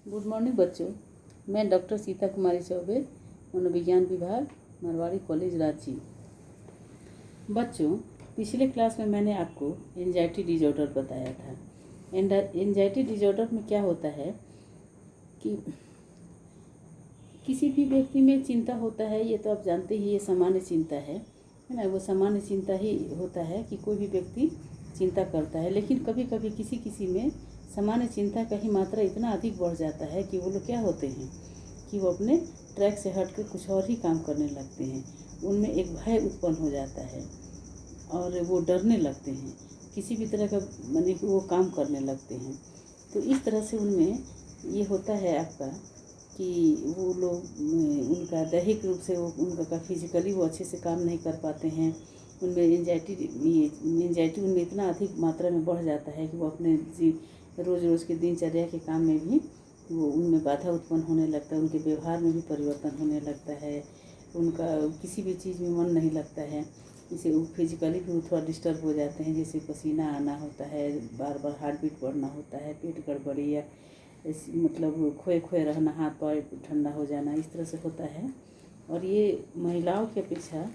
Good morning बच्चों। मैं doctor Sita कुमारी चौबे, मनोविज्ञान विभाग, मारवाड़ी कॉलेज, रांची। बच्चों, पिछले क्लास में मैंने आपको एंजाइटी डिजॉर्डर बताया था। एंजाइटी डिजॉर्डर में क्या होता है कि किसी भी व्यक्ति में चिंता होता है। ये तो आप जानते ही, ये सामान्य चिंता है ना। वो सामान्य चिंता ही होता है कि कोई भी व्यक्ति चिंता करता है, लेकिन कभी कभी किसी में सामान्य चिंता का ही मात्रा इतना अधिक बढ़ जाता है कि वो लोग क्या होते हैं कि वो अपने ट्रैक से हट कर कुछ और ही काम करने लगते हैं। उनमें एक भय उत्पन्न हो जाता है और वो डरने लगते हैं, किसी भी तरह का माने कि वो काम करने लगते हैं। तो इस तरह से उनमें ये होता है आपका कि वो लोग उनका दैहिक रूप से वो उनका फिजिकली वो अच्छे से काम नहीं कर पाते हैं। उनमें एंजाइटी उनमें इतना अधिक मात्रा में बढ़ जाता है कि वो अपने रोज़ रोज़ के दिनचर्या के काम में भी वो उनमें बाधा उत्पन्न होने लगता है। उनके व्यवहार में भी परिवर्तन होने लगता है। उनका किसी भी चीज़ में मन नहीं लगता है। इसे वो फिजिकली भी थोड़ा डिस्टर्ब हो जाते हैं, जैसे पसीना आना होता है, बार बार हार्ट बीट बढ़ना होता है, पेट गड़बड़ी या मतलब खोए खोए रहना, हाथ पैर ठंडा हो जाना, इस तरह से होता है। और ये महिलाओं की अपेक्षा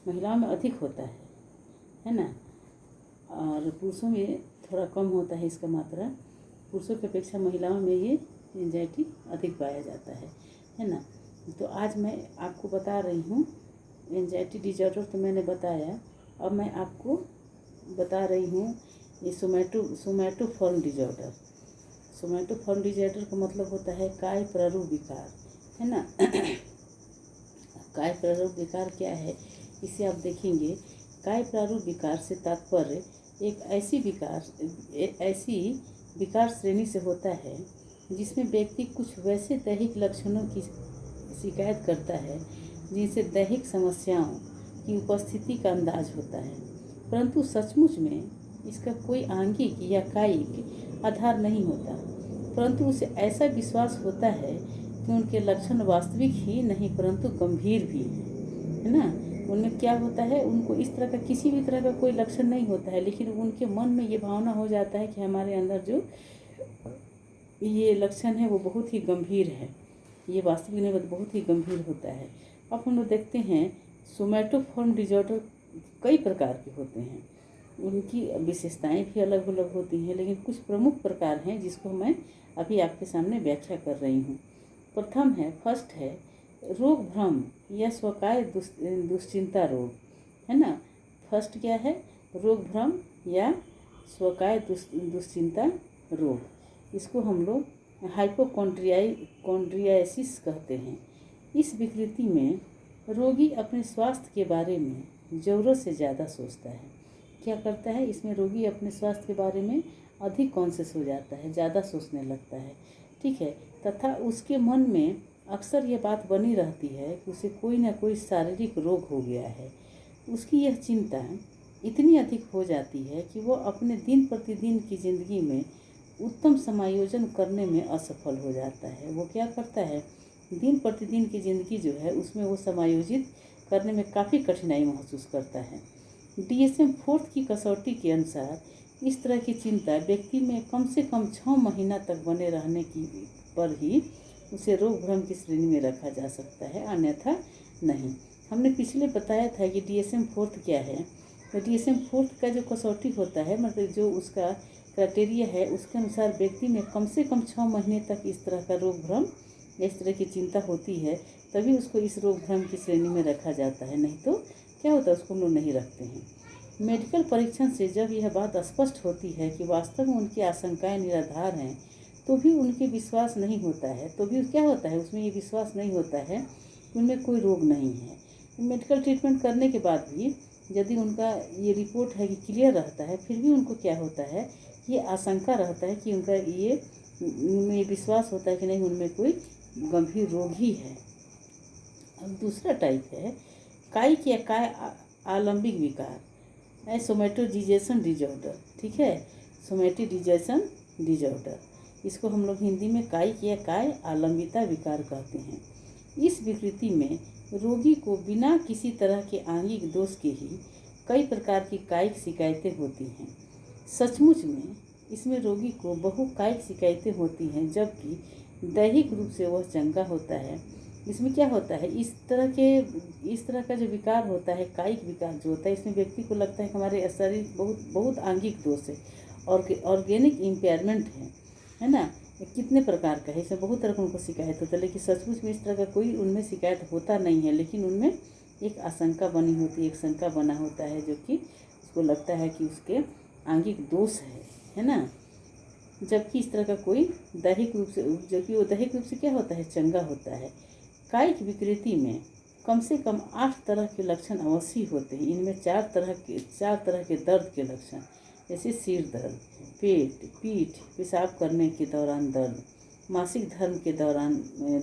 महिलाओं में अधिक होता है ना। और पुरुषों में थोड़ा कम होता है इसका मात्रा। पुरुषों की अपेक्षा महिलाओं में ये एंजाइटी अधिक पाया जाता है ना। तो आज मैं आपको बता रही हूँ एंजाइटी डिजॉर्डर तो मैंने बताया। अब मैं आपको बता रही हूँ ये सोमैटोफॉर्म डिजॉर्डर। सोमैटोफॉर्म डिजॉर्डर का मतलब होता है काय प्रारूप विकार, है ना। काय प्रारूप विकार क्या है, इसे आप देखेंगे। काय प्रारूप विकार से तात्पर्य एक ऐसी विकार श्रेणी से होता है जिसमें व्यक्ति कुछ वैसे दैहिक लक्षणों की शिकायत करता है जिनसे दैहिक समस्याओं की उपस्थिति का अंदाज होता है, परंतु सचमुच में इसका कोई आंगिक या कायिक आधार नहीं होता, परंतु उसे ऐसा विश्वास होता है कि उनके लक्षण वास्तविक ही नहीं परंतु गंभीर भी है ना। उनमें क्या होता है, उनको इस तरह का किसी भी तरह का कोई लक्षण नहीं होता है, लेकिन उनके मन में ये भावना हो जाता है कि हमारे अंदर जो ये लक्षण है वो बहुत ही गंभीर है, ये वास्तविक नहीं बहुत ही गंभीर होता है। अब हम लोग देखते हैं सोमैटोफॉर्म डिजॉर्डर कई प्रकार के होते हैं, उनकी विशेषताएं भी अलग अलग होती हैं, लेकिन कुछ प्रमुख प्रकार हैं जिसको मैं अभी आपके सामने व्याख्या कर रही हूँ। फर्स्ट है रोग भ्रम या स्वकाय दुश्चिंता रोग, है ना। फर्स्ट क्या है, रोग भ्रम या स्वकाय दुश्चिंता रोग। इसको हम लोग हाइपोकॉन्ड्रियासिस कहते हैं। इस विकृति में रोगी अपने स्वास्थ्य के बारे में ज़रूरत से ज़्यादा सोचता है। क्या करता है, इसमें रोगी अपने स्वास्थ्य के बारे में अधिक कॉन्शियस हो जाता है, ज़्यादा सोचने लगता है, ठीक है। तथा उसके मन में अक्सर ये बात बनी रहती है कि उसे कोई ना कोई शारीरिक रोग हो गया है। उसकी यह चिंता इतनी अधिक हो जाती है कि वो अपने दिन प्रतिदिन की ज़िंदगी में उत्तम समायोजन करने में असफल हो जाता है। वो क्या करता है, दिन प्रतिदिन की ज़िंदगी जो है उसमें वो समायोजित करने में काफ़ी कठिनाई महसूस करता है। DSM-4 की कसौटी के अनुसार इस तरह की चिंता व्यक्ति में कम से कम 6 महीना तक बने रहने की पर ही उसे रोग भ्रम की श्रेणी में रखा जा सकता है, अन्यथा नहीं। हमने पिछले बताया था कि DSM-4 क्या है। तो DSM-4 का जो कसौटी होता है, मतलब जो उसका क्राइटेरिया है, उसके अनुसार व्यक्ति में कम से कम 6 महीने तक इस तरह का रोग भ्रम इस तरह की चिंता होती है, तभी उसको इस रोग भ्रम की श्रेणी में रखा जाता है, नहीं तो क्या होता है उसको हम लोग नहीं रखते हैं। मेडिकल परीक्षण से जब यह बात स्पष्ट होती है कि वास्तव में उनकी आशंकाएं निराधार हैं, तो भी उनके विश्वास नहीं होता है, तो भी क्या होता है उसमें ये विश्वास नहीं होता है कि उनमें कोई रोग नहीं है। मेडिकल ट्रीटमेंट करने के बाद भी यदि उनका ये रिपोर्ट है कि क्लियर रहता है, फिर भी उनको क्या होता है, ये आशंका रहता है कि उनका ये विश्वास होता है कि नहीं उनमें कोई गंभीर रोग ही है। अब दूसरा टाइप है कायिक या काय आलंबिक विकार, सोमैटोडिजेशन डिजॉर्डर, ठीक है। सोमैटोडिजेशन डिजॉर्डर, इसको हम लोग हिंदी में कायिक या काय आलंबिता विकार कहते हैं। इस विकृति में रोगी को बिना किसी तरह के आंगिक दोष के ही कई प्रकार की कायिक शिकायतें होती हैं। सचमुच में इसमें रोगी को बहुकायिक शिकायतें होती हैं, जबकि दैहिक रूप से वह चंगा होता है। इसमें क्या होता है, इस तरह का जो विकार होता है, कायिक विकार जो होता है, इसमें व्यक्ति को लगता है कि हमारे शरीर बहुत आंगिक दोष है और ऑर्गेनिक इम्पेयरमेंट है ना। कितने प्रकार का है, इसमें बहुत तरह का उनको शिकायत होता है, लेकिन सचमुच में इस तरह का कोई उनमें शिकायत होता नहीं है, लेकिन उनमें एक आशंका बनी होती है, एक शंका बना होता है, जो कि उसको लगता है कि उसके आंगिक दोष है ना। जबकि इस तरह का कोई दैहिक रूप से, जबकि वो दैहिक रूप से क्या होता है, चंगा होता है। कायिक विकृति में कम से कम 8 तरह के लक्षण अवश्य होते हैं। इनमें 4 तरह के दर्द के लक्षण, जैसे सिर दर्द, पेट, पीठ, पेशाब करने के दौरान दर्द, मासिक धर्म के दौरान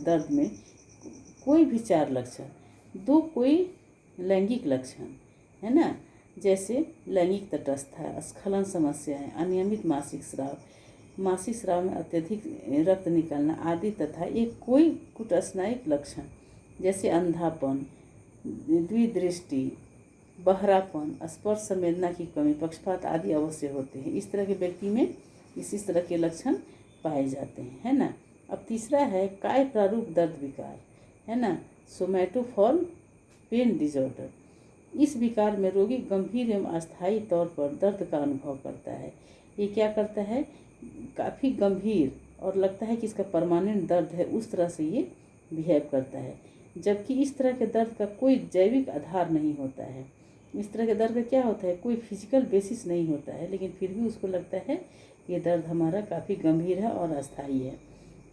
दर्द में कोई भी 4 लक्षण, 2 कोई लैंगिक लक्षण है ना, जैसे लैंगिक तटस्थता, स्खलन समस्याएं, अनियमित मासिक स्राव में अत्यधिक रक्त निकलना आदि, तथा एक कोई कुटस्नायिक लक्षण जैसे अंधापन, द्विदृष्टि, बहरापन, स्पर्श संवेदना की कमी, पक्षपात आदि अवश्य होते हैं। इस तरह के व्यक्ति में इस तरह के लक्षण पाए जाते हैं, है ना। अब तीसरा है काय प्रारूप दर्द विकार, है ना, सोमैटोफॉर्म पेन डिसऑर्डर। इस विकार में रोगी गंभीर एवं अस्थायी तौर पर दर्द का अनुभव करता है। ये क्या करता है, काफ़ी गंभीर और लगता है कि इसका परमानेंट दर्द है, उस तरह से ये बिहेव करता है। जबकि इस तरह के दर्द का कोई जैविक आधार नहीं होता है। इस तरह के दर्द का क्या होता है, कोई फिजिकल बेसिस नहीं होता है, लेकिन फिर भी उसको लगता है ये दर्द हमारा काफ़ी गंभीर है और अस्थायी है।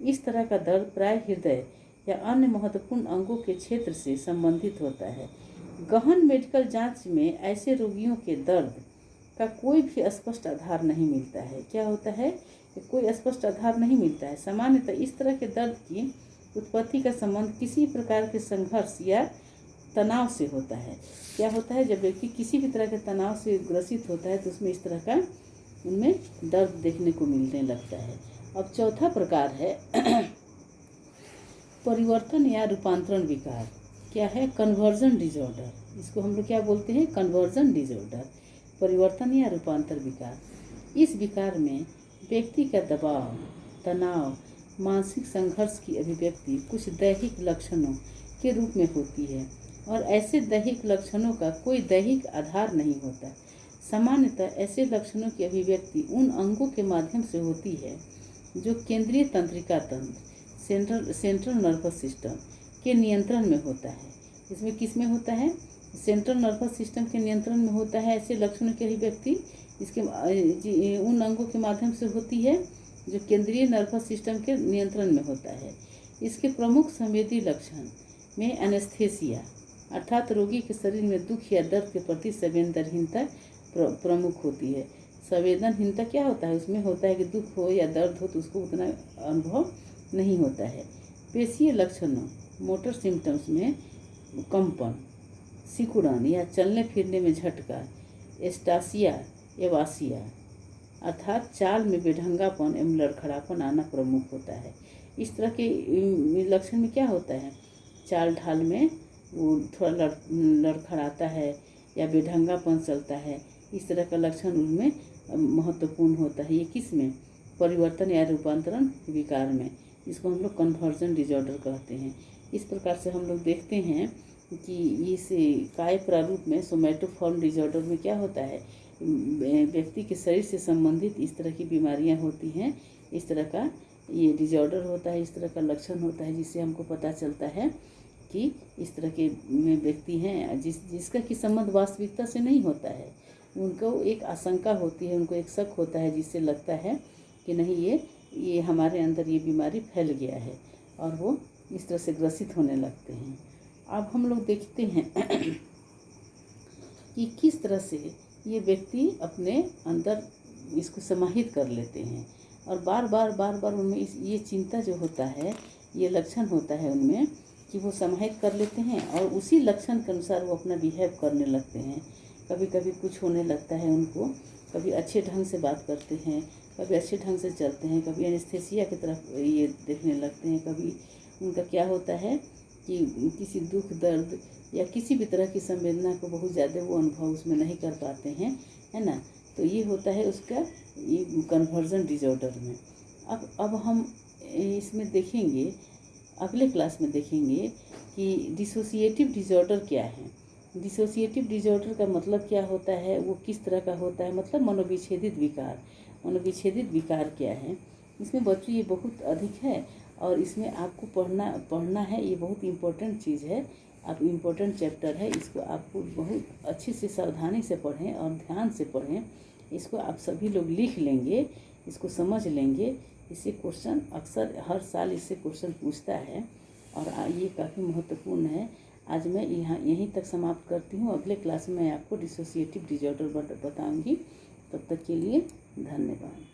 इस तरह का दर्द प्राय हृदय या अन्य महत्वपूर्ण अंगों के क्षेत्र से संबंधित होता है। गहन मेडिकल जांच में ऐसे रोगियों के दर्द का कोई भी स्पष्ट आधार नहीं मिलता है। क्या होता है, कोई स्पष्ट आधार नहीं मिलता है। सामान्यतः इस तरह के दर्द की उत्पत्ति का संबंध किसी प्रकार के संघर्ष या तनाव से होता है। क्या होता है, जब व्यक्ति किसी भी तरह के तनाव से ग्रसित होता है तो उसमें इस तरह का उनमें दर्द देखने को मिलने लगता है। अब चौथा प्रकार है परिवर्तन या रूपांतरण विकार। क्या है, कन्वर्जन डिसऑर्डर। इसको हम लोग क्या बोलते हैं, कन्वर्जन डिसऑर्डर, परिवर्तन या रूपांतर विकार। इस विकार में व्यक्ति का दबाव, तनाव, मानसिक संघर्ष की अभिव्यक्ति कुछ दैहिक लक्षणों के रूप में होती है और ऐसे दैहिक लक्षणों का कोई दैहिक आधार नहीं होता। सामान्यतः ऐसे लक्षणों की अभिव्यक्ति उन अंगों के माध्यम से होती है जो केंद्रीय तंत्रिका तंत्र, सेंट्रल नर्वस सिस्टम के नियंत्रण में होता है। इसमें किस में होता है, सेंट्रल नर्वस सिस्टम के नियंत्रण में होता है। ऐसे लक्षणों की अभिव्यक्ति इसके उन अंगों के माध्यम से होती है जो केंद्रीय नर्वस सिस्टम के नियंत्रण में होता है। इसके प्रमुख संवेदी लक्षण में एनेस्थेसिया, अर्थात रोगी के शरीर में दुख या दर्द के प्रति संवेदनहीनता प्रमुख होती है। संवेदनहीनता क्या होता है, उसमें होता है कि दुख हो या दर्द हो तो उसको उतना अनुभव नहीं होता है। पेशीय लक्षणों, मोटर सिम्टम्स में कंपन, सिकुड़न या चलने फिरने में झटका, एस्टासिया एवासिया, अर्थात चाल में बेढंगापन एवं लड़खड़ापन आना प्रमुख होता है। इस तरह के लक्षण में क्या होता है, चाल ढाल में वो थोड़ा लड़खड़ाता है या बेढंगापन चलता है, इस तरह का लक्षण उनमें महत्वपूर्ण होता है। ये किस में, परिवर्तन या रूपांतरण विकार में। इसको हम लोग कन्वर्जन डिसऑर्डर कहते हैं। इस प्रकार से हम लोग देखते हैं कि इस काय प्रारूप में सोमैटोफॉर्म डिसऑर्डर में क्या होता है, व्यक्ति के शरीर से संबंधित इस तरह की बीमारियां होती हैं। इस तरह का ये डिसऑर्डर होता है, इस तरह का लक्षण होता है, जिससे हमको पता चलता है कि इस तरह के व्यक्ति हैं जिसका कि संबंध वास्तविकता से नहीं होता है। उनको एक आशंका होती है, उनको एक शक होता है, जिससे लगता है कि नहीं ये हमारे अंदर ये बीमारी फैल गया है और वो इस तरह से ग्रसित होने लगते हैं। अब हम लोग देखते हैं कि किस तरह से ये व्यक्ति अपने अंदर इसको समाहित कर लेते हैं और बार बार उनमें ये चिंता जो होता है, ये लक्षण होता है उनमें कि वो समाहित कर लेते हैं और उसी लक्षण के अनुसार वो अपना बिहेव करने लगते हैं। कभी कभी कुछ होने लगता है उनको, कभी अच्छे ढंग से बात करते हैं, कभी अच्छे ढंग से चलते हैं, कभी एनेस्थेसिया की तरफ ये देखने लगते हैं, कभी उनका क्या होता है कि किसी दुख दर्द या किसी भी तरह की संवेदना को बहुत ज़्यादा वो अनुभव उसमें नहीं कर पाते हैं, है ना। तो ये होता है उसका ये कन्वर्जन डिसऑर्डर में। अब हम इसमें देखेंगे, अगले क्लास में देखेंगे कि डिसोसिएटिव डिसऑर्डर क्या है। डिसोसिएटिव डिसऑर्डर का मतलब क्या होता है, वो किस तरह का होता है, मतलब मनोविच्छेदित विकार। मनोविच्छेदित विकार क्या है, इसमें बच्चों ये बहुत अधिक है और इसमें आपको पढ़ना है। ये बहुत इम्पोर्टेंट चीज़ है, आप इम्पोर्टेंट चैप्टर है, इसको आपको बहुत अच्छे से सावधानी से पढ़ें और ध्यान से पढ़ें। इसको आप सभी लोग लिख लेंगे, इसको समझ लेंगे। इससे क्वेश्चन अक्सर हर साल इससे क्वेश्चन पूछता है और ये काफ़ी महत्वपूर्ण है। आज मैं यहीं तक समाप्त करती हूँ। अगले क्लास में मैं आपको डिसोसिएटिव डिसऑर्डर बताऊँगी। तब तक के लिए धन्यवाद।